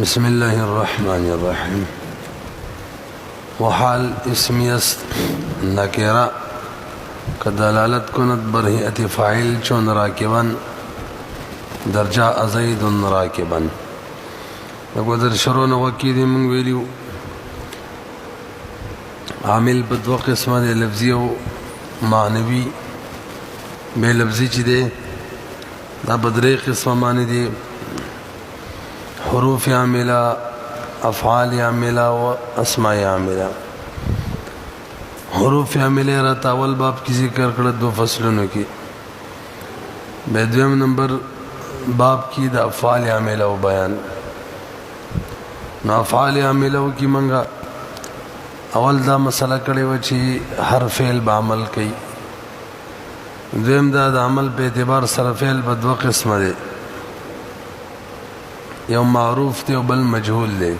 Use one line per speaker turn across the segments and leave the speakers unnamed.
بسم الله الرحمن الرحيم. وحال اسمی است نکرہ کدلالت کند بر هیئت فاعل چون راکبا درجہ ازید راکبا. لگو در شرون وکی دی منگ ویلیو عامل په دو قسمه دی، لفظی او معنوی. بے لفظی چی دی دا بدری قسمه معنی دی، حروف عاملہ، افعال عاملہ و اسماء عاملہ. حروف عاملہ رات اول باب کی ذکر کړه دو فصلونو کی، بے دویم نمبر باب کی دا افعال عاملہ و بیان. نو افعال عاملہ کی منگا اول دا مسئلہ کړي و چې هر فعل به عمل کوي. دویم دا د عمل په اعتبار سره فعل په دوه قسمه دی، یو معروف دی او بل مجهول دی.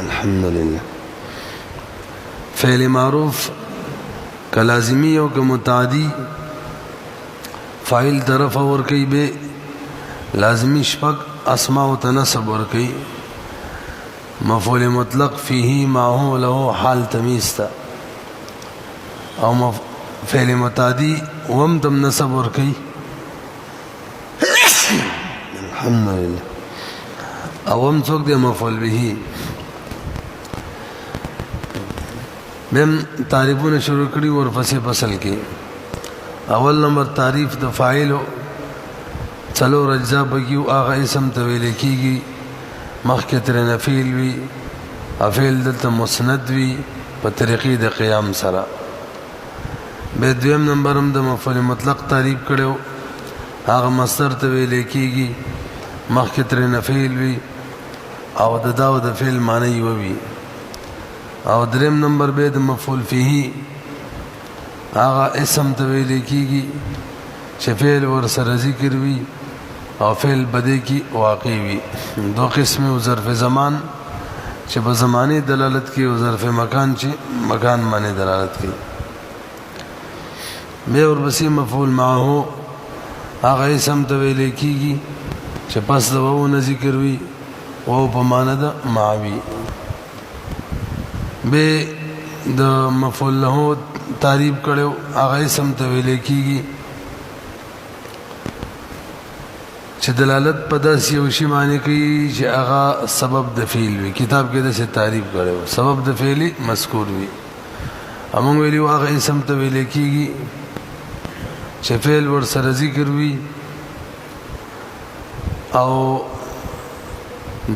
الحمدللہ فعل معروف که لازمی او که متعدی فاعل طرف ور کوي، به لازمی شپږ اسماء او تنصب ور کوي. مفعول مطلق فيه معه له حال تمیز تا، او فعل متعدی وم تم نصب ور کوي. الحمدللہ اوم څوک دی مفعول به. بهم تعریفونه شروع کړي ورپسې فصل کې. اول نمبر تعریف د فاعل څلور اجزا بګیو. هغه اسم ته ویل کېږي مخکې ترې فعل وي، فعل دلته مسند وي په طریقې د قیام سره. به دویم نمبر هم د مفعول مطلق تعریف کړو، هغه مصدر ته ویل کېږي مخکې ترې فعل وي او د دا او د فعل معنی وي. او دریم نمبر به د مفعول فيه، هغه اسم ته ویل کېږي چې فعل ور سره ذکر وي او فعل بده کی واقع وي. دو قسم او ظرف زمان چې په زمانه دلالت کوي او ظرف مکان چې مکان معنی دلالت کوي. به ورپسې مفعول معه، هغه اسم ته ویل کېږي چې پس د وو نه ذکر وي او په معنی د معوي. به د مفعول له تعریف کړو، هغه اسم ته ویل کېږي چې دلالت په داسې یو شی باندې کوي چې هغه سبب د فعل وي. کتاب کې داسې تعریف کړو، سبب د فعل مذکور وي. همون ویلو هغه اسم ته ویل کېږي چې فعل ور سره ذکر وي او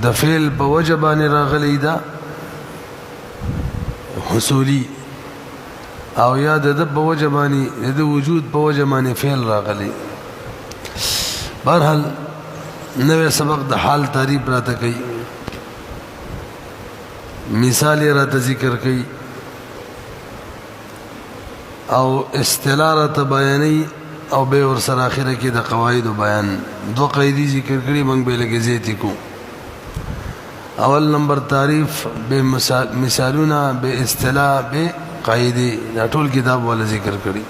د فعل په وجه باندې راغلی دا حصولی، او یا د په وجه باندې د وجود په وجه باندې فعل راغلی. بهرحال نوې سبق د حال تعریف راته کوي، مثال راته ذکر کوي او اصطلاح راته بیانوي او به ور سره اخره کې د قواعد او بیان. دو قاعده ذکر کړي موږ به لګي زیاتی کو. اول نمبر تعریف به مثالونه به اصطلاح به قاعده، دا ټول کتاب ولا ذکر کړي.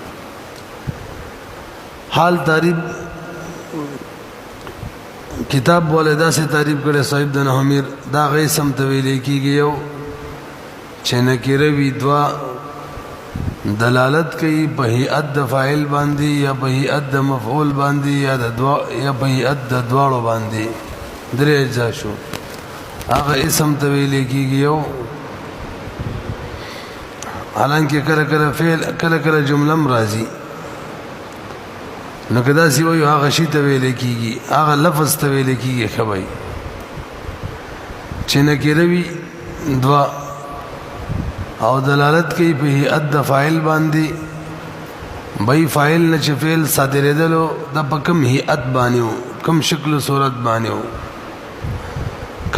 حال تعریف کتاب ولدا سے تعریف کړي صاحب د نحمیر. دا غي سم ته ویل کېږي یو چې نکره وی دوا دلالت کوي په هيئت د فاعل باندې یا په هيئت د مفعول باندې یا د دوا یا په هيئت د دواړو باندې. درې اجزا شو. هغه اسم ته ویل کېږي یو، حالانکه کله کله فعل کله کله جمله راځي، نو کدا سی وایو هغه شی ته ویل کېږي، هغه لفظ ته ویل کېږي خبري چې نکره وی دوا او دلالت کوي په هيئت د فاعل باندې. بای فاعل نه چې فعل صادرېدلو د پکم هيئت باندې کم شکل او صورت باندې.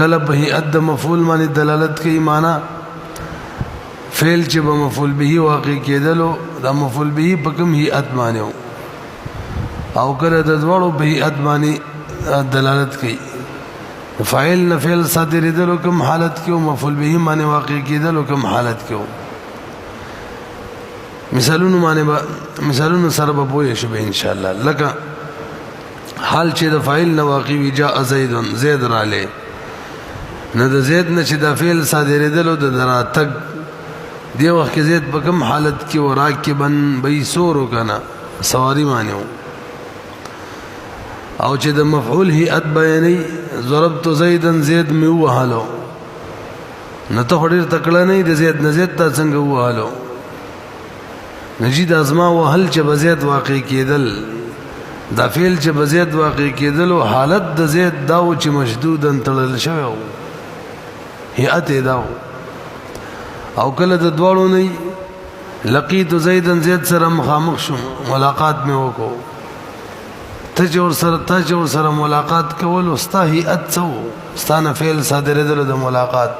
کله په هيئت د مفعول باندې دلالت کوي، معنا فعل چې په مفعول به واقع کېدلو د مفعول به پکم هيئت باندې، او کله د دوړو په هيئت باندې دلالت کوي. فاعل نه فعل صادرېدلو کوم حالت کې او مفعول به باندې واقع کېدلو کوم حالت کې. مثالونو باندې مثالونو سره به پوه شو ان شاء الله. لکه حال چې د فاعل نه واقع وي جاء زید زید راله نه د زید نه چې د فعل صادرېدلو د دراتک دی وخت کې زید په کوم حالت کې وراکبن بې سورو کنه سواری مانیو او چې د مفعول هيئت بیانې ضربت زیدن زید می وهالو نو ته ډېر تکړه نه د زید نه زید ته څنګه وهالو نجید ازما وهل چې بزید واقع کېدل دا فعل چې بزید واقع کېدل او حالت د زید داو چې مشدودن تړل شوی او هيئت داو او کله د دوړو نه لقیت زیدن زید سره مخامخ شو ملاقات مې وکړو ته جوړ سره ملاقات کول او ستا هيئت څو ستانه فعل صادرېدل د ملاقات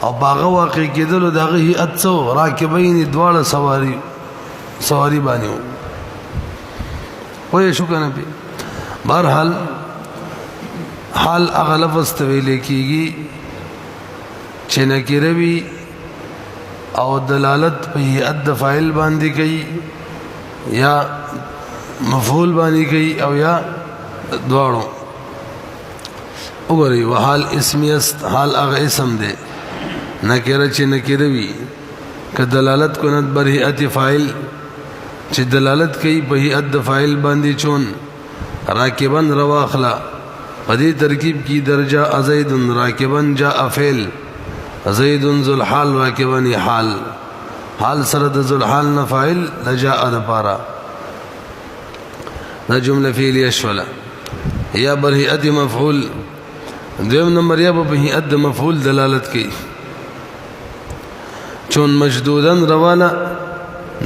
او باغه واقع کېدل دغه هيئت څو راکبین دواړه سواری باندې وای شو کنه به بهرحال حال اغلب استویل کیږي چې نکروي او دلالت په هيئت د فاعل باندې کوي یا مفعول باندې کوي او یا دواړو وګورئ وحال اسمیست حال هغه اسم دی نکره چې نکروي که دلالت کند بر هيئت فاعل چې دلالت کوي په هيئت د فاعل باندې چون راکبن رواخلا په دې ترکیب کې درجه زید راکبن جاء فعل زید ذو الحال راکبن حال سره د ذو الحال نه فاعل لجاء د پارا دا جمله فعلیه شوله یا بر هيئت مفعول دویم نمبر یا په هيئت مفعول دلالت کوي چون مشدودن روانا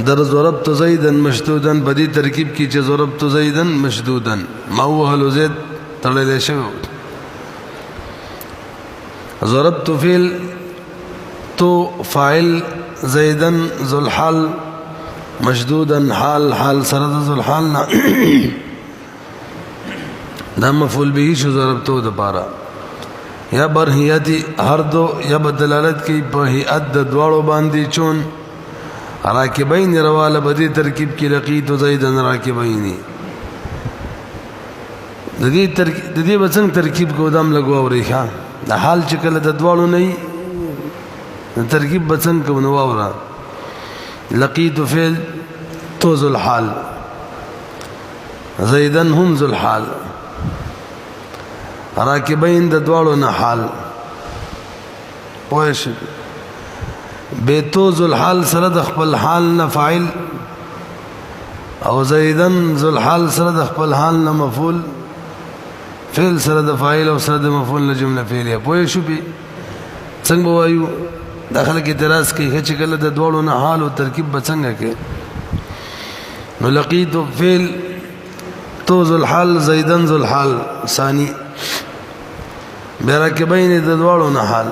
در ضربت زیدن مشدودن بدی ترکیب کی چې ضربت زیدن مشدودن ما وهل زید تړل شوی ضربت فعل تو فاعل زیدن ذو الحال مشدودن حال سره ذو الحال نه دا مفعول به شو ضربتو د پارا یا بر هيئت هر دو یا بدلالت کی په هيئت د دواړو باندې چون راکبین رواله بدی ترکیب کی لقیت زیدن راکبین د دې وڅنګ ترکیب کو دام لګو اوري ښا د حال چې کله د دواړو نه ترکیب وڅنګ کو نو اورا لقیت فعل تو ذو الحال زیدن هم ذو الحال راکبین د دواړو نه حال پوهش بیتو ذو الحال سره د خپل حال نه فاعل او زیدن ذو الحال سره د خپل حال نه مفعول فعل سره د فاعل او سره د مفعول نه جمله فعلیه پوه شو به څنګه وایو داخله کې اعتراض کوي چې کله د دوړو نه حال او ترکیب بڅنګه کې نو لقیت فعل تو ذو الحال زیدن ذو الحال ثانی برکبین د دوړو نه حال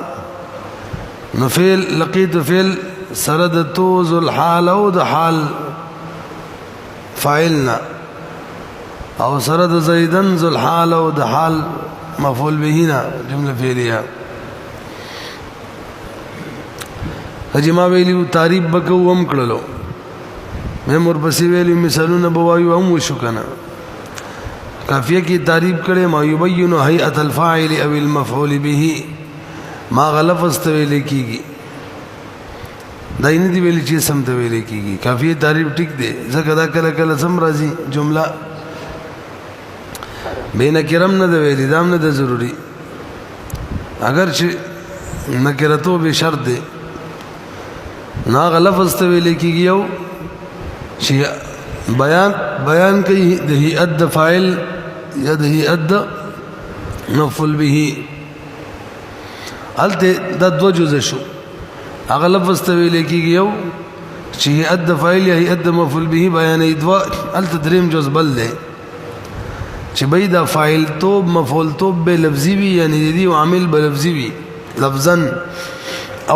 نو فعل لقیت فعل سره د تو ذو الحال او د حال فاعلنا او سره د زیدن ذو الحال او د حال مفعول به نه جمله فعلیه اجما ویلو تعریف بکو هم کړلو مې مور پسې ویلو مثالونه بوایو هم وشو کنه کافیه کی تعریف کړي ما یبین هیئت الفاعل او المفعول به ما غلط استویل کیږي داینه دی ویل چې سم ته ویل کیږي کافیه تعریف ټیک دی ځکه دا کله کله سم راځي جمله بین کرم نه دی ویل دام نه دی ضروری اگر چې نکرتو به شرط دی نا غلط استویل کیږي یو چې بیان کوي د هيئت د فاعل یا د هيئت د مفعول به الته د دو جزء شو هغه لفظ ته ویل کیږي یو چې هيئت د فاعل یا هيئت د مفعول به بیانې دوا الته دریم جزء بل دی چې بيد د فاعل توب مفعول توب به لفظي وي یعنی دي عامل به لفظي وي لفظا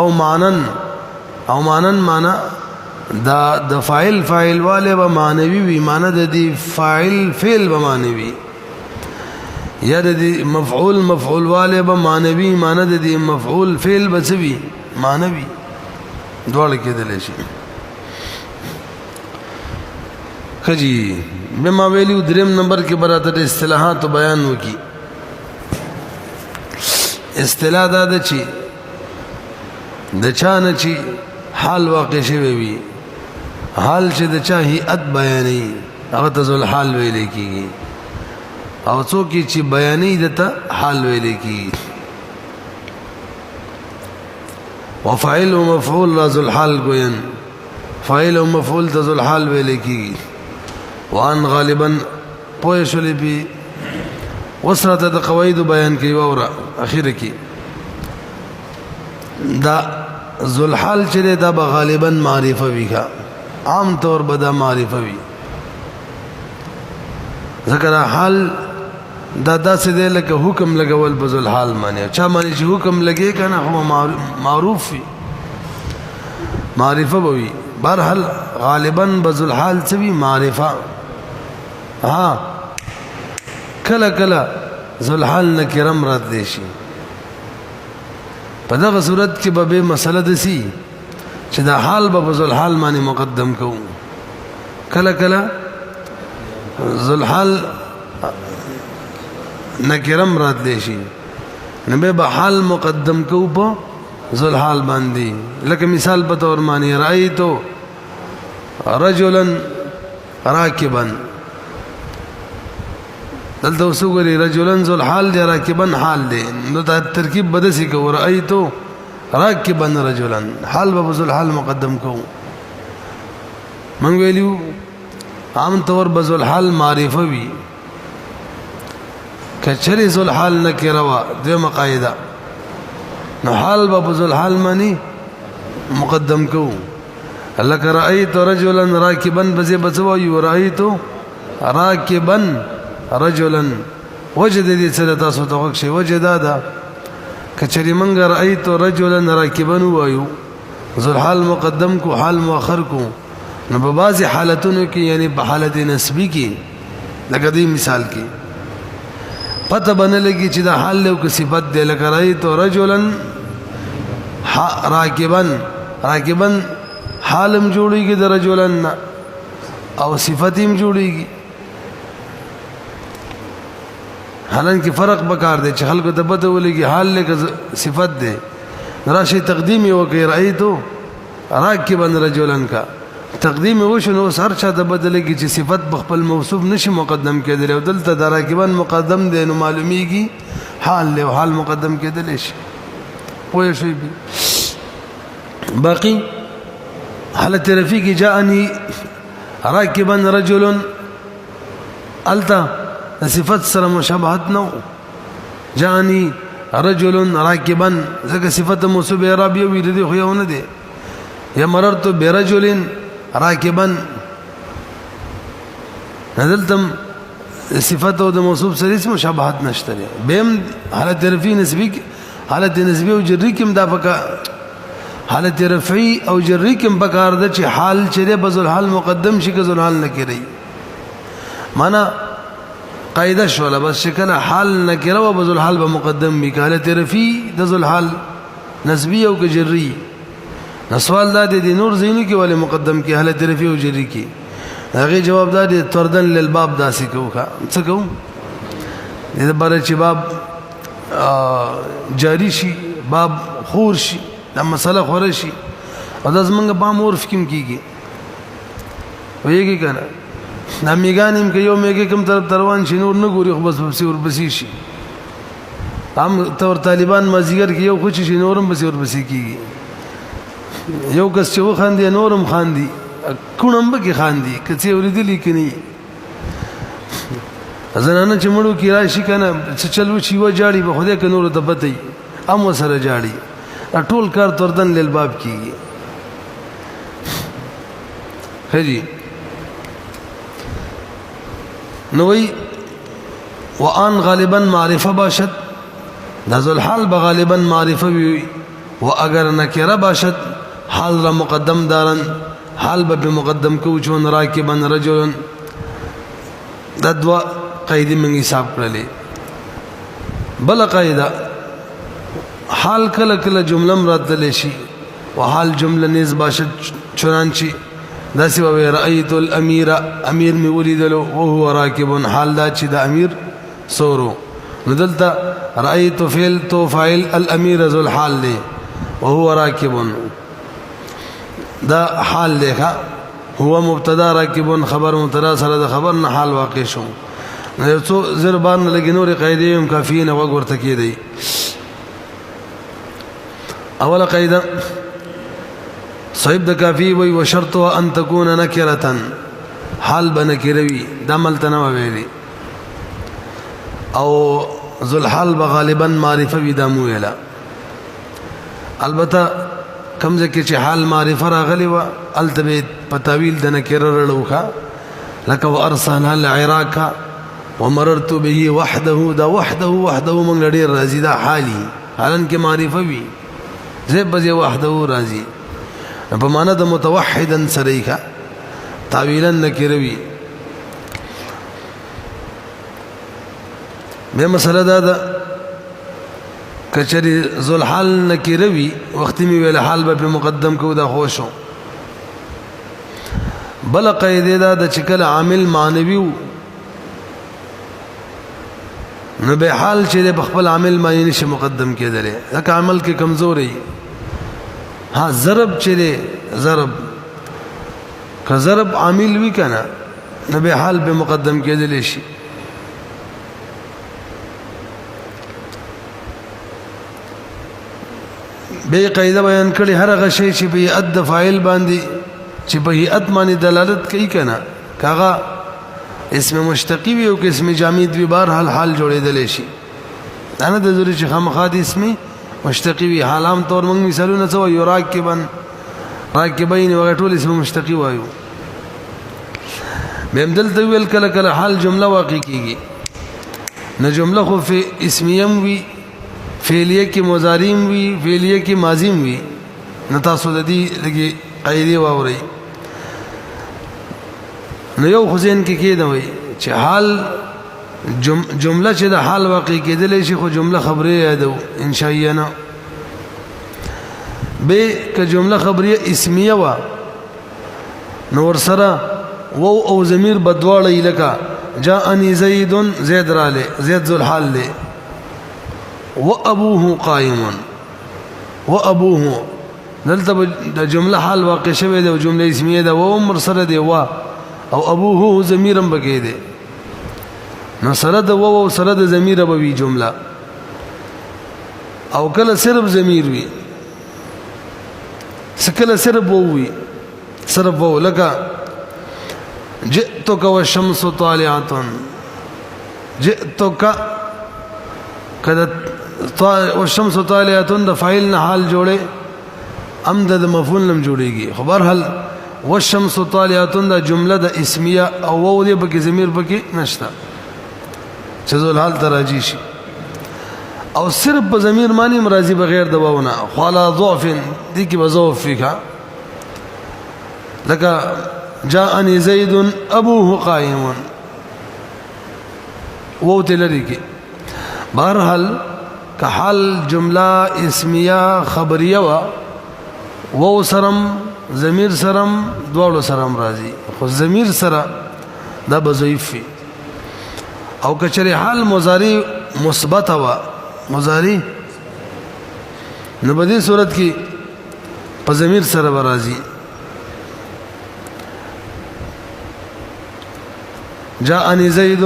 او معنن معنا دا د فاعل والے به معنوي وي معنا د دې فاعل فعل به معنوي یا د دې مفعول والے به معنوي معنا د دې مفعول فعل به څه وي معنوي دواړه کېدل شي خجی بما ویلیو دریم نمبر کې براتر اصطلاحات بیان وکي اصطلاح دا ده چې د چا نه چې حال واقع شوی وي حال چې د چا هیئت بیانې هغه ته ذل حال ویل کېږي او څوک چې بیانې دته حال ویل کېږي وفاعل و مفعول لا ذل حال ګوین فاعل او مفعول ته ذل حال ویل کېږي وان غالبا پوه شولې به وسرته د قواعد بیان کوي وره اخر کې دا ذل حال چې دا به غالبا معرفه وي عام طور به دا معرفه وي ذکر حال دا داسې دی لکه حکم لګول په ذل حال معنی چا معنی چې حکم لګي کنه هو معروف وي معرفه وي برحال غالبا بذل حال څه وي معرفه ها کله کله ذل حال نکرم رات دی شي په دغه صورت کې به مسله دسی چې دا حال به ذل حال معنی مقدم کوو کله کله ذل حال نکرم رات دی شي نو به حال مقدم کوو په ذل حال باندې لکه مثال په تور معنی رایتو رجلا راکبا دلته وسوګری رجلا ذل حال دی راکبا حال دی نو دا ترکیب بدسي کو رایتو راکبا رجلا حال به ذل حال مقدم کو من ویلو عام طور بذل حال معرفه وی کچری ذل حال نکروا د مقاعده نو حال به ذل حال معنی مقدم کو لك رأيت رجلا راكبا بزي بزوا رأيت راكبا رجلا وجد دي سره تاسو ته وښه وجد دا کچری منګ رأيت رجلا راكبا وایو ذل حال مقدم کو حال مؤخر کو نو په بعضی حالتونو کې یعنی په حالت نسبی کې لکه دې مثال کې پته بنلږي چې دا حال له صفت دی لکه رأيت رجلا راكبا حالم جوړيږي د رجلن او صفتیم جوړيږي حالانکه فرق بکار دی چې خلکو ته پته ولګي حال له صفت دی راشي تقدیم یو کوي رایتو راکبا رجلن کا تقدیم وشنو سر چا د بدلږي چې صفت بخپل موصوف نشي مقدم کېدل او دلته راکبا مقدم دی نو معلومیږي حال له حال مقدم کېدل شي پوه شئ باقي حالت رفیق جاءني راكبا رجل التا صفت سره مشابهت نو جاءني رجل راكبا ذکر صفت موصوف عربی وی دي خو یو نه دي یا مررت برجل راكبا نزلتم صفت او د موصوف سره مشابهت نشته بهم حالت رفیق نسبی حالت نسبی او جری کوم دا پکا حالت رفعی او جری کوم بکار د چې حال چې بذل حال مقدم شي که ذل حال نکري معنا قاعده شوله بس شکل حال نکره او بذل حال به مقدم وي حالت رفعی د ذل حال نسبی او جری نو سوال دا دی نور زینو کې ولې مقدم کې حالت رفعی او جری کې هغه جواب دا دی تردن للباب داسې کوه څه کوم دې بار چې باب جاری شي باب خور شي دا مسله خوره شي او د زمونږ په عرف کې کیږي وایي کنه دا میګانیم کې یو میګه کوم طرف روان شي نور نه ګوري خو بس ور بسی شي هم تور طالبان مازیګر کې یو خوشي شي نورم بس ور بسی کیږي یو کس چې وخاندي نورم خاندي کونم به کې خاندي کڅي ورېدلې کني زنانه چې مړو کې راشي کنه چې چلو شي و جاړي به خوده ک نور ته پته ام وسره جاړي ټول کار تردن للباب کیږي هدي نوې وان غالبا معرفه باشد ذل حال بغالبا معرفه وي واگر نکره باشد حال را مقدم دارن حال به مقدم کو چون راکبا رجل ددوا قاعده من حساب کړلې بل قاعده حال کله کله جمله مرادل شي او حال جمله نیز باشد چنانچه داسې به رأیت الامیر امیر مې ولیدلو وهو راکب حال دا چې د امیر سورو نو دلته رأیت فعل تو فاعل الامیر ذو الحال دی وهو راکب دا حال دی هو مبتدا راکب خبر مبتدا سره د خبر نه حال واقع شو نو څو زر بار نه لګي نور قاعده هم کافی نه وګورته کېدی اوله قاعده صاحب د کافی وی وشرط ان تكون نکره حال بنکروي د ملتنه ویلي او ذل حال غالبا معرفه وی د مویلا البته کمزه کې چې حال معرفه راغلی و التبه پتاویل د نکره رلوخه لك وارسلنا العراق ومررت به وحده دا وحده من ډیر راضی دا حالي حالن کې معرفه وی زه بځه وحده راضی په معنا د متوحدا سریکا تعویلا نکروي به مسله دا کچری ذل حال نکروي وخت می ویل حال به مقدم کو دا خوشو بل قاعده دا د چکل عامل معنوي نو به حال چې د خپل عامل معنی نشه مقدم کېدل ځکه عمل کې کمزوري ها ضرب چره ضرب که ضرب عامل وی کنه نو به حال به مقدم کېدل شي به قاعده بیان کړي هر هغه شی چې به اد فاعل باندې چې به هيئت باندې دلالت کوي کنه کاغه اسم مشتقی وي او اسم جامد وي بهر حال جوړېدل شي انا د ضروري چې خامخاد اسمي مشتقی وی حالام طور موږ مثالونه څو یو راکبین وغټول اسم مشتقی وایو بهم دلته ویل کله کله حال جمله واقع کیږي نه جمله خو فی اسمیم وی فعلیه کې مضاریم وی فعلیه کې ماضیم وی نه تاسو د دې لګي قاعده واوري نو یو خزین کې کېده وي چې حال جمله چې د حال واقع کېدل شي خو جمله خبره یادو انشائیه نه به که جمله خبریه اسمیه وا نو ور سره وو او ضمیر بدواړی لکه جاءنی زید زید راله زید ذل حال له وابوه قائم وابوه دلته د جمله حال واقع شوه د جمله اسمیه ده و عمر سره دی وا او ابوه ضمیرم بګی دی نو سره د وو سره د ضمیر به وی جمله او کله صرف ضمیر وی سکله صرف وو وی صرف وو لکه جئتک والشمس طالعه جئتک کده والشمس طالعه د فاعل نه حال جوړه امد د مفعول نم جوړيږي خبر هل والشمس طالعه د جمله د اسمیه او وو دی بګی ضمیر بګی نشتا چذل حال تراجی شي او صرف په ضمیر معنی مرضی بغیر د واونه خلا ضعف دي کی بضعف فيها لك جاءني زيد ابوه قائم وو تلری کی بهرحال که حال جمله اسمیه خبریه وا وو سرم ضمیر سرم دوړو سرم راضی خو ضمیر سره دا بضعیف او کچری حال مضاری مثبت وا مضاری نو په دې صورت کې په ضمیر سره راضی جاءني زيد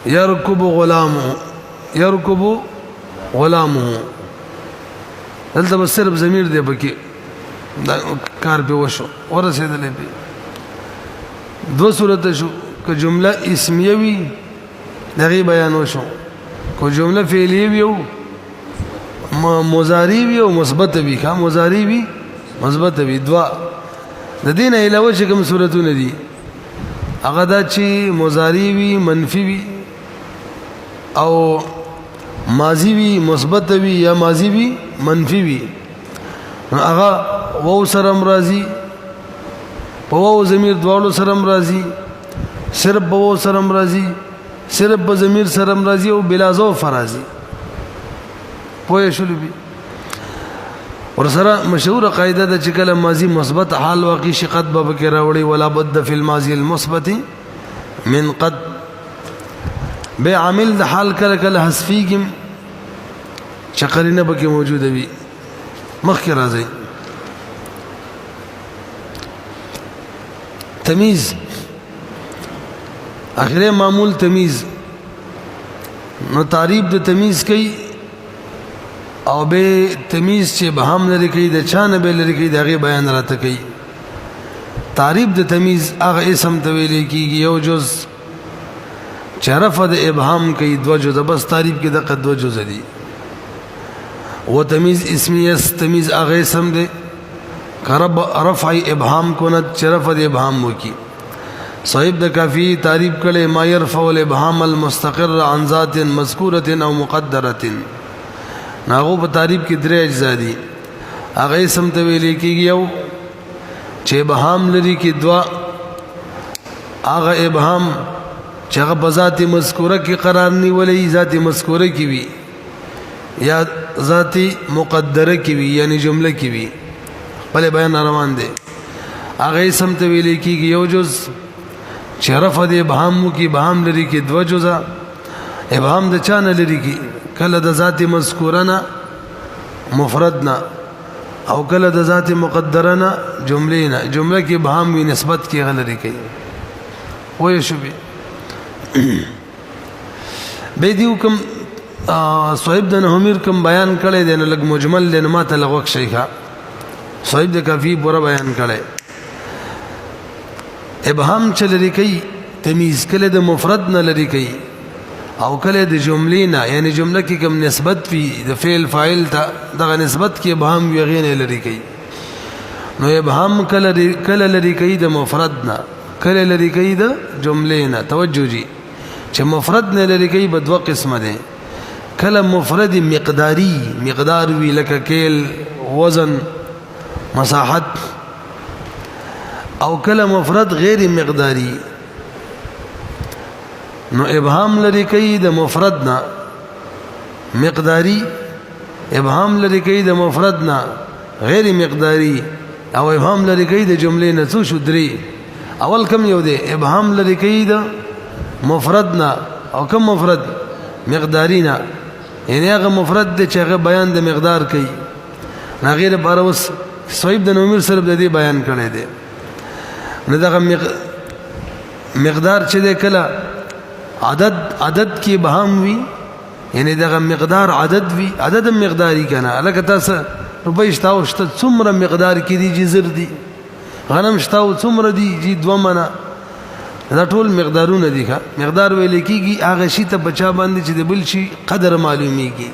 يركب غلامه دلته بس صرف ضمیر دی پکې دا کار به وشو ورسېدلې به دو صورت شو که جمله اسمیه وي دغه بیان وشو کو جمله فعلیه وي او مضاری وي او مثبت وي کا مضاری وي مثبت وي دوا د دین علاوه چې کوم صورتونه دي هغه دا چې مضاری وي منفي وي او ماضی وی مثبت وی یا ماضی وی منفی وی هغه وو سره راضی په وو ضمیر دواړو سره راضی صرف په وو سره راضی صرف په ضمیر سره راضی او بلا ذو فرازی پوه شول بي ورسره مشهور قاعده د چې کله ماضی مثبت حال واقع شي قد به کې راوړي ولا بد فی الماضی المثبت من قد به عامل د حال کله کله حذفیږي چې قرینه به کې موجوده وي مخکې راځي تمیز اخره معمول تمیز نو تعریف د تمیز کوي او به تمیز چې بهم لري کوي د چانه به لري کوي دغه بیان راته کوي تعریف د تمیز هغه اسم ته ویل کیږي یو جز چرف د ابهام کوي دو جز بس تعریف کې د قد دو جز دي و تمیز اسمیه تمیز هغه اسم دی کرب رفع ابهام کونت چرف د ابهام وکي صاحب د کافی تعریف کړي ما يرفع الابهام المستقر عن ذات مذکوره او مقدره ناغو په تعریف کې درې اجزا دي هغه اسم ته ویل کېږي یو چې ابهام لري کې دوا هغه ابهام چې هغه په ذات مذکوره کې قرار نیولې ذات مذکوره کې وي یا ذات مقدره کې وي یعنی جمله کې وي بل بیان روان دي هغه اسم ته ویل کېږي یو جز شرف د ابهام کې ابهام لري کې دوا جزء ابهام د چانه لري کې کله د ذات مذکوره نه مفرد نه او کله د ذات مقدره نه جمله نه جمله کې ابهام وی نسبت کې غلري کوي وې شو به دیو کوم صاحب د نهمیر کوم بیان کړي دی نو لګ مجمل دی نو ماته لغوک شيخه صاحب د کافی پورا بیان کړي ابهام چلري کوي تمیز کله د مفرد نه لري کوي او کله د جملې نه یعنی جمله کې کوم نسبت وي د فعل فاعل ته دغه نسبت کې ابهام وی غینه لري کوي نو ابهام کله لري کوي د مفرد نه کله لري کوي د جملې نه توجه جی چې مفرد نه لري کوي په دوه قسمه ده کله مفرد مقداری مقدار وی لکه کېل وزن مساحت او کله مفرد غیر مقداری نو ابهام لري کوي د مفرد نه مقداری ابهام لري کوي د مفرد نه غیر مقداری او ابهام لري کوي د جملې نه څو شو درې اول کم یو دی ابهام لري کوي د مفرد نه او کم مفرد مقداری نه یعنی هغه مفرد چې هغه بیان د مقدار کوي نه غیر باروس صاحب د نومیر سره د دې بیان کړی دی نه دغه مقدار چې د کله عدد کې بهم وي یعنی دغه مقدار عدد وي عدد مقداری کنه الکه تاسو روپۍ شتاو شته څومره مقدار کې دي جزر دي غنم شتاو څومره دي جی دوه منه دا ټول مقدارونه دي ښه مقدار ویل کېږي هغه شی ته بچا باندې چې د بل شي قدر معلومیږي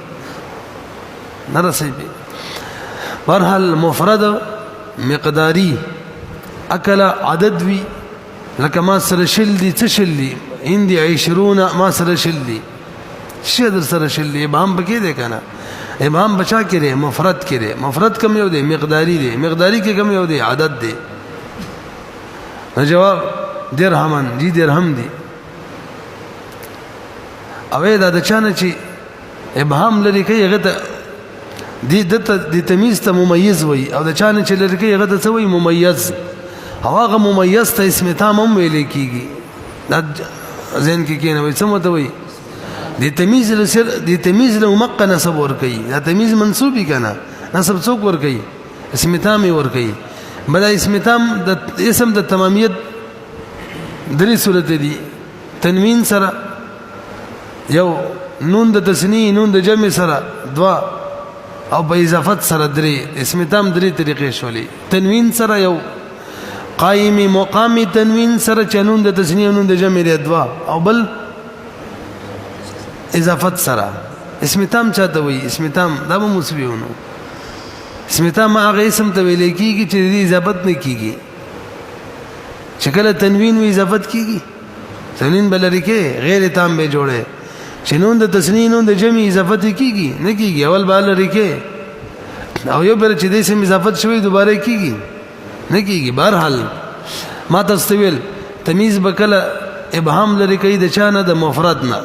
نه رسېږي برحال مفرد مقداری اکل عدد وی لکه ما سره شل دي څه شل دي عندي 20 ما سره شل دي شدر سره شل دي ابهام بکې ده کنه ابهام بچا کړي مفرد کړي مفرد کم یو دی مقداری دی مقداری کې کم یو دی عدد دی جواب درهمن دي درهم دي اوې دا د چانه چې ابهام لري کوي هغه ته دي تمیز ته ممیز وي او د چانه چې لري کوي هغه ته څه وي ممیز هغه ممیز ته اسم تام هم ویل کیږي دا ذهن کې کینه وي څه مته وي د تمیز له مقه نسب ور کوي دا تمیز منسوبي کنه نسب څوک ور کوي اسم تام ور کوي بل اسم تام د اسم د تمامیت درې صورت دي تنوین سره یو نون د تسنیه نون د جمع سره دوا او په اضافت سره درې اسم تام درې طریقې شولې تنوین سره یو قائم مقام تنوین سره چنون د تسنیه نون د جمع لري دوا او بل اضافت سره اسم تام چاته وي اسم تام دا به مسبيونو اسم تام هغه اسم ته ویل کیږي چې د اضافت نه کیږي شکل تنوین و اضافت کیږي تنوین بلری کې غیر تام به جوړه چنون د تسنیه نون د جمع اضافت کیږي نه کیږي اول بلری کې او یو بل چې د اسم اضافت شوی دوباره کیږي نه کیږي بهرحال ما تستویل تمیز بکله ابهام لري کوي د چانه د مفرد نه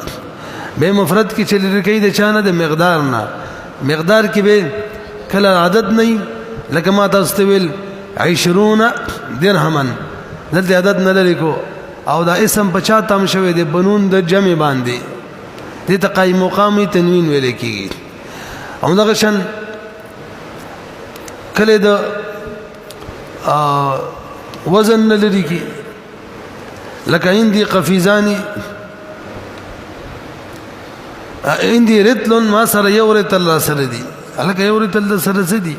به مفرد کې چې لري کوي د چانه د مقدار نه مقدار کې به کله عدد نه لکه ما تاسو ته ویل 20 درهما دلته عدد نه لري کو او دا اسم 50 تم شوی دی بنون د جمع باندې دې ته قائم مقامي تنوین ویل کیږي او دا شان کله د وزن لري کی لکه عندي قفيزاني عندي رتل ما سره یو رتل سره دي لکه یو رتل سره دي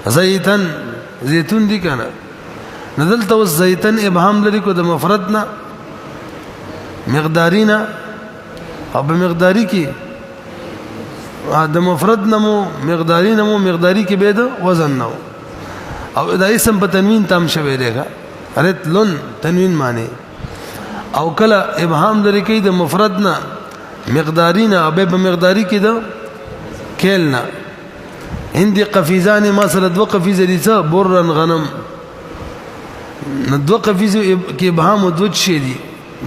زيتن زيتون دي کنه نزلت والزيتن ابهام لري کو د مفردنا مقدارینا او بمقداری کې د مفردنا مو مقدارینا مو مقداری کې به د وزن نو او دا اسم په تنوین تام شوی دی رتلن تنوین معنی او کله ابهام لري کې د مفردنا مقدارینا او به مقداری کې د کېلنا عندي قفيزان ما سره دو قفيز دي څه برن غنم دو قفيز کې ابهام دو شي دي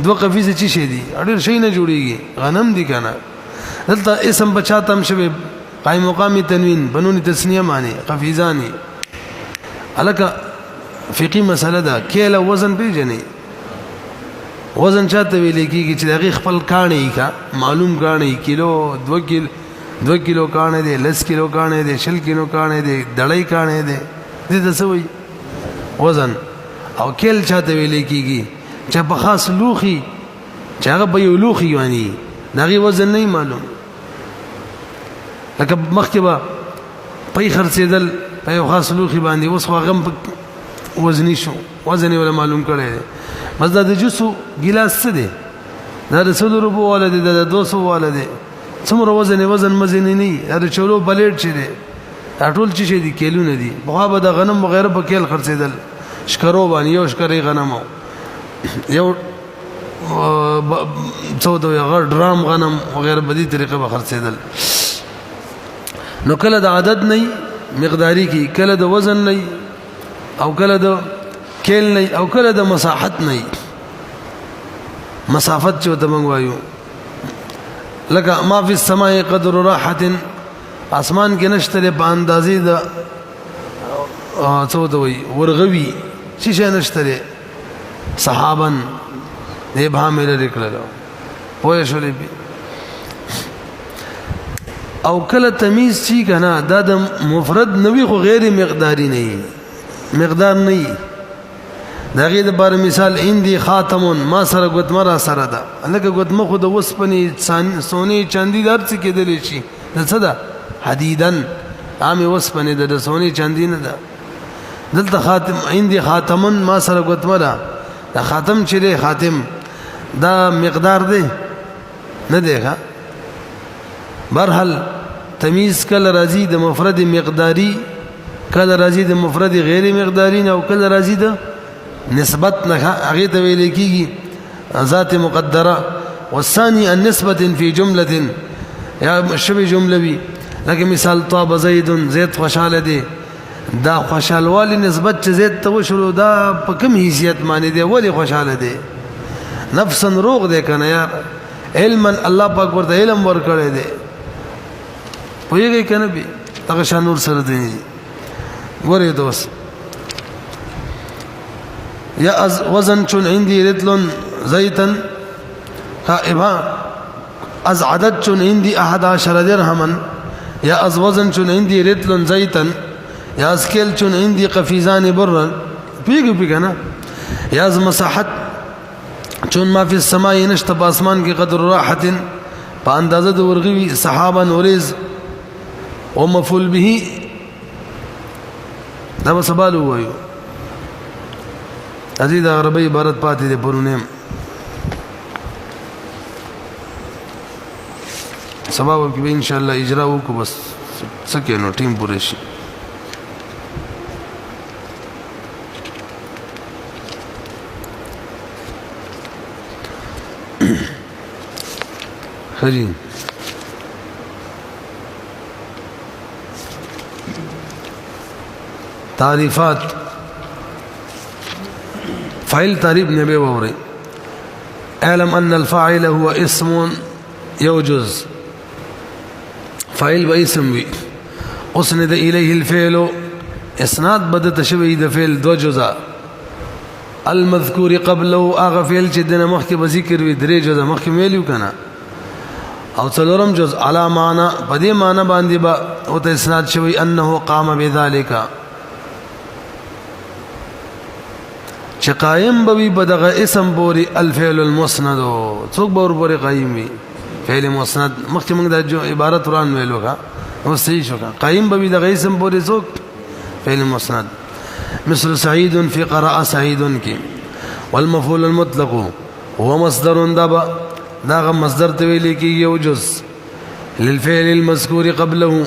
دو قفيز چی شي دي اړ شي نه جوړيږي غنم دي کنه دلته اسم بچاتم شوی قائم مقامي تنوین بنون تسنیه معنی قفيزاني الکه فقهي مسله ده کله وزن پیژنې وزن چاته ویل کیږي چې دغه خپل کاني کا معلوم کاني کیلو 2 کیلو کانه دي 10 کیلو کانه دي 10 کیلو کانه دي دړای کانه دي دې څه وي وزن او کېل چاته ویل کیږي چې په خاص لوخي چې هغه په یو لوخي یعنی دغه وزن نه معلوم لکه مخکې به په خرڅېدل په یو خاص لوخي باندې اوس هغه وزنی شو وزن ولا معلوم کړي بس دا د جوسو ګلاس څه دی دا د 100 روپو والا دی د 200 والا دی څومره وزن مزنی نه دا چولو بلیټ چي دی ټول چی شي دي کیلو نه دي بغا به د غنم وغیرہ په کېل خرڅېدل شکرو باندې یو شکرې غنم یو څو د غړ ډرام غنم وغیرہ په دې طریقه به خرڅېدل نو کله د عدد نه مقداری کی کله د وزن نه او کله د کېل نه او کله د مساحت نه مسافت چې ته مونږ وایو لکه ما فی السماء قدر راحه اسمان کې نشته په اندازې د څو دوی ورغوي شي نشته صحابن دې بهامل لیکلو پوه شولې او کله تمیز چی کنه دا د مفرد نوی خو غیر مقداری نه مقدار نه دغه د بار مثال اندی خاتم ما سره ګوتمره سره ده لکه ګوتمه خو د وسپنی سونی چاندی در څه کېدل شي د څه ده حدیدن عام وسپنی د سونی چاندی نه ده دلته خاتم اندی خاتم ما سره ګوتمره دا خاتم چې خاتم دا مقدار دی نه دی ښا برحال تمیز کله راځي د مفرد مقداری کله راځي د مفرد غیر مقداری او کله راځي د نسبت نه هغه ته ویل کیږي ذات مقدره والثاني النسبه في جمله یا شبه جمله وی لکه مثال طاب زید زید خوشاله دی دا خوشاله والی نسبت چې زید ته وشلو دا په کوم حیثیت معنی دی ولی خوشاله دی نفسا روغ دی کنه یار علما الله پاک ورته علم ورکړی دی پوهیږي کنه به هغه شانور سره دی ګوره دوست یا از وزن چون عندي رتل زيتا خائبا از عدد چون عندي 11 درهما یا از وزن چون عندي رتل زيتا یا از کل چون عندي قفيزان برا پیګ نه یا از مساحت چون ما فی السماء نشت په اسمان کې قدر راحه په اندازه د ورغوي صحابا ورز او مفعول به دا سوال وایو عزیز عربی عبارت پاتې ده پرونه سبب کې ان شاء الله اجرا وکړو بس سکه نو ټیم پوره شي خجین تعریفات فاعل تعریف نه به وره علم ان الفاعل هو اسم يوجز فاعل باسم وي اسند اليه الفعل اسناد بد تشوی د فعل دو جزء المذکور قبله اغه فعل چې دنه مخکې به ذکر وي درې جزء مخکې ویلو کنه او څلورم جزء علا معنا په دې معنا باندې با او ته اسناد شوی انه قام بذلك چې قائم بوي بدغه اسم بوري الفعل المسند څوک بور بوري قائم وي فعل مسند مخکې موږ د عبارت وران ویلو کا او صحیح شو کا قائم بوي دغه اسم بوري څوک فعل مسند مثل سعيد في قراء سعيد کی والمفعول المطلق هو مصدر دبا دا مصدر ته ویل کیږي یو جز للفعل المذكور قبله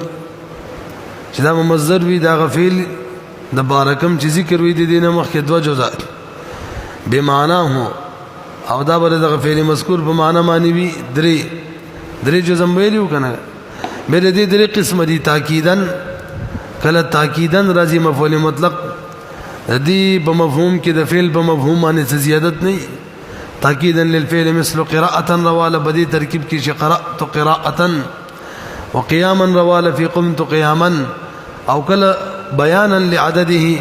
چې دا مصدر وي دا فعل د بارکم چې ذکر وي د دینه مخکې دو جزء بمعناه او دا بر د فعل مذکور په معنا معنی وي درې جزء ویلو کنه مې دې درې قسم دي تاکیدن کله تاکیدن راځي مفعول مطلق دې په مفهوم کې د فعل په مفهوم باندې زیادت نه تاکیدا للفعل مثل قراءة رواله بدی ترکیب کې چې قرأت قراءة وقياما رواله في قمت قياما او کله بیانا لعدده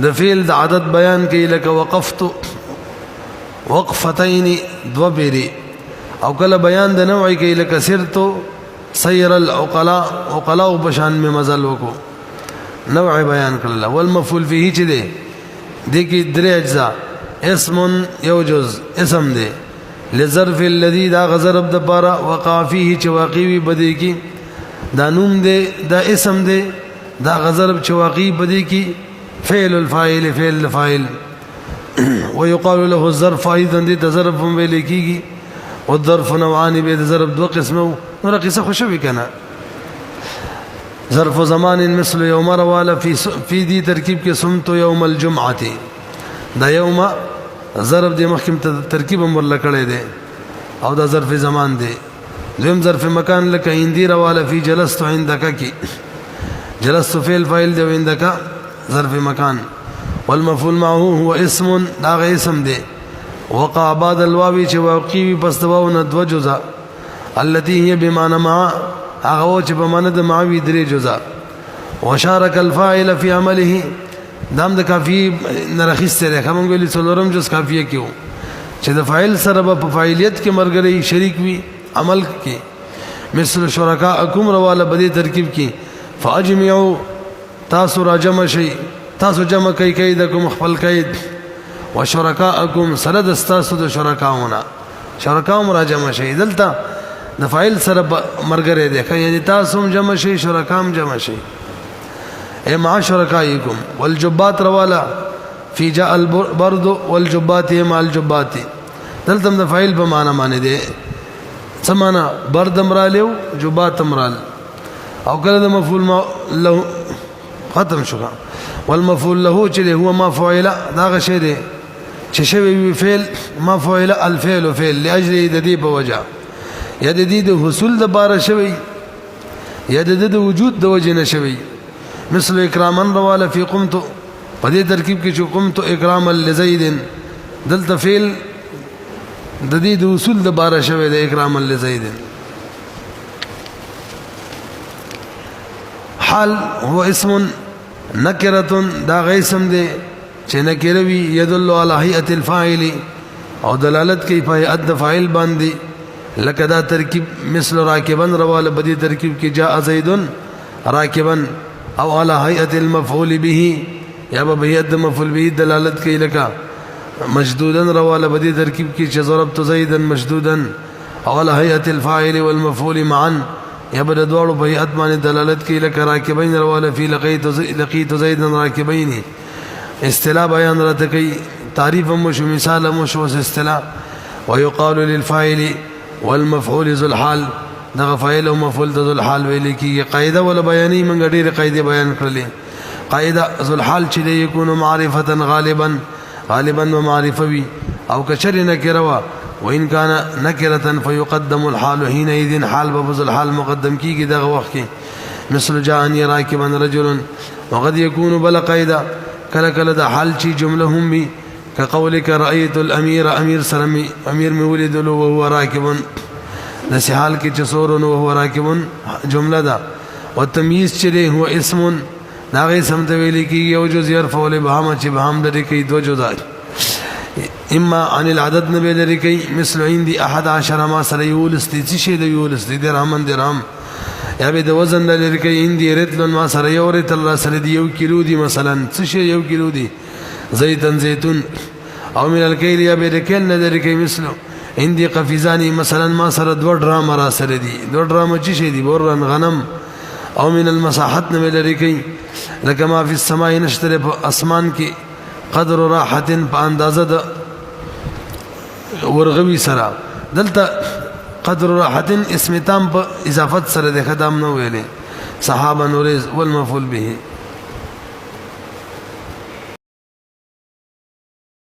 د فعل د عدد بیان کې لك وقفت وقفتين دوبري او کله بیان د نوع کې لك سرت سير العقلاء عقلاء بشان میں مزل وکو نوع بیان کړل والمفعول فيه چې دې کې درې اجزاء اسم یوجز اسم دے لظرف الذي دا غضرب د پارا وقع فيه چې واقعي بدی کی دا نوم دے دا اسم دے دا غضرب چې واقعي بدی کی فعل الفاعل فعل الفاعل ويقال له الظرف ايضا دي ظرف ویل کیږي والظرف نوعان به ظرف دو قسمه نو قصه خوشوي کنه ظرف زمان مثل يوم روال في دي ترکیب کې سمت يوم الجمعه دا یوم ظرف دی مخکم ترکیب امر لکړې دی او دا ظرف زمان دی دویم ظرف مکان لکه اندی رواله فی جلست عندك کی جلست فعل فاعل دی عندك ظرف مکان والمفعول معه هو اسم دا اسم دی وقع بعد الواو چې واقعي پس د واو نه دو جزء التي هي بمعنى مع هغه چې په معنی د معوي درې جزء وشارك الفاعل في عمله دام د کافی نرخیص سره کوم ویلي څلورم جز کافیه کیو چې د فاعل سره په فاعلیت کې مرګري شریک وي عمل کې مثل شرکاءکم رواله بدی ترکیب کې فاجمعوا تاسو را جمع شي تاسو جمع کوي کیدکم خپل کید وشرکاءکم سره د تاسو د شرکاونه شرکاوم را جمع شي دلته د فاعل سره مرګري دی یعنی تاسو جمع شي شرکام جمع شي اے مع شرکائکم والجبات روالا فی جاء البرد والجبات مع الجبات دلتم د فاعل په معنا باندې دي سمانا برد امرالیو جبات امرال او کله د مفعول له ختم شو والمفعول له چې هو ما فعل دا غشي دي چې شوی فعل ما فعل الفعل فعل لاجل د دې په وجه یا د دې د حصول د بار شوی یا د دې د وجود د وجه نه شوی مثل اکراما رواله فی قمت په دې ترکیب کې چې قمت اکراما لزید دلته فعل د دې د اصول د بار شوی د اکراما لزید حال هو اسم نکره دا غیسم دی چې نکره وی يدل علی هیئه الفاعل او دلالت کوي په هیئت فاعل باندې لکه دا ترکیب مثل راکبا رواله بدی ترکیب کې جاء زید راکبا او على هيئه المفعول به یا به هيئه مفعول به دلالت کوي لکه مشدودا رواله بدی ترکیب کې چې ضربت زيدا مشدودا او على هيئه الفاعل والمفعول معا یا به دوړو په هيئت باندې دلالت کوي لکه راکبین رواله فی لقيت زيدا راکبین اصطلاح بیان راته کوي تعریف مو شو مثال مو شو اصطلاح ويقال للفاعل والمفعول ذو الحال دغه فاعل او مفعول ذو الحال ویل کی قاعده ولا بیانې منګ ډېر قاعده بیان کړلې قاعده ذو الحال چې یکون معرفه غالبا ومعرفوي او کشر نکره وان كان نکره فيقدم الحال حينئذ حال بذو الحال مقدم کیږي دغه وخت کې مثل جاءني راكبا رجل وقد يكون بلا قاعده کله کله د حال چې جمله هم وي كقولك رايت الامير امير سلمي امير مولد له وهو راكب د حال کې چې سورن وهو راكب جمله ده والتمييز چې هو اسم دا غي سم ته ویل کیږي او جو زیر فول بهام چې بهام لري کوي دو جدا اما عن العدد نبی لري کوي مثل عندي 11 ما سره یول استې شي د یول استې درهم درهم یا به د وزن لري کوي عندي رتل ما سره یو رتل سره دی 1 کیلو دی مثلا څه شي 1 کیلو دی زيتون او من الكيل یا به د کل لري کوي مثل عندي قفزاني مثلا ما سره 2 ډرام را سره دي 2 ډرام چې شي دي بورن غنم او من المساحت نبی لري کوي لکه ما فی السماء نشتره په اسمان کې قدر راحت په اندازه د ورغوي سره دلته قدر راحت اسم تام په اضافت سره د خدام نو ویلې صحابه نورز والمفعول به